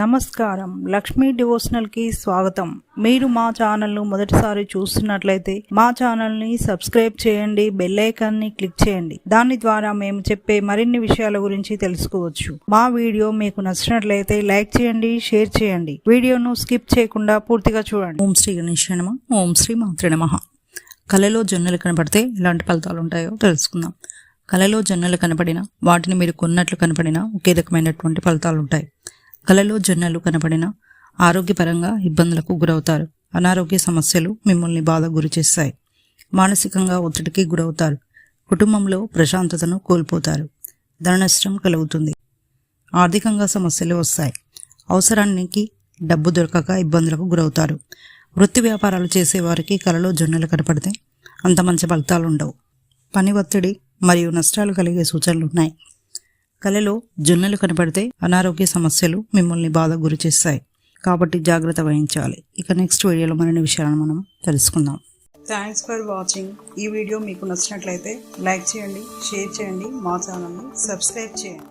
నమస్కారం, లక్ష్మీ డివోషనల్ కి స్వాగతం. మీరు మా ఛానల్ ను మొదటిసారి చూస్తున్నట్లయితే మా ఛానల్ ని సబ్స్క్రైబ్ చేయండి, బెల్ ఐకాన్ ని క్లిక్ చేయండి. దాని ద్వారా మేము చెప్పే మరిన్ని విషయాల గురించి తెలుసుకోవచ్చు. మా వీడియో మీకు నచ్చినట్లయితే లైక్ చేయండి, షేర్ చేయండి. వీడియోను స్కిప్ చేయకుండా పూర్తిగా చూడండి. ఓం శ్రీ గణేశాయ నమః. ఓం శ్రీ మాత్రే నమః. కలలో జొన్నలు కనపడితే ఎలాంటి ఫలితాలు ఉంటాయో తెలుసుకుందాం. కలలో జొన్నలు కనపడినా, వాటిని మీరు కొన్నట్లు కనపడినా ఒకే రకమైనటువంటి ఫలితాలు ఉంటాయి. కలలో జొన్నలు కనపడిన ఆరోగ్యపరంగా ఇబ్బందులకు గురవుతారు. అనారోగ్య సమస్యలు మిమ్మల్ని బాధ గురి చేస్తాయి. మానసికంగా ఒత్తిడికి గురవుతారు. కుటుంబంలో ప్రశాంతతను కోల్పోతారు. ధన నష్టం కలుగుతుంది. ఆర్థికంగా సమస్యలు వస్తాయి. అవసరానికి డబ్బు దొరకక ఇబ్బందులకు గురవుతారు. వృత్తి వ్యాపారాలు చేసేవారికి కలలో జొన్నలు కనపడితే అంత మంచి ఫలితాలు ఉండవు. పని ఒత్తిడి మరియు నష్టాలు కలిగే సూచనలు ఉన్నాయి. కలలో జొన్నలు కనపడితే అనారోగ్య సమస్యలు మిమ్మల్ని బాధ గురి చేస్తాయి. కాబట్టి జాగ్రత్త వహించాలి. ఇక నెక్స్ట్ వీడియోలో మరిన్ని విషయాలను మనం తెలుసుకుందాం. Thanks for watching. ఈ వీడియో మీకు నచ్చినట్లయితే లైక్ చేయండి, షేర్ చేయండి, మా ఛానల్ని సబ్స్క్రైబ్ చేయండి.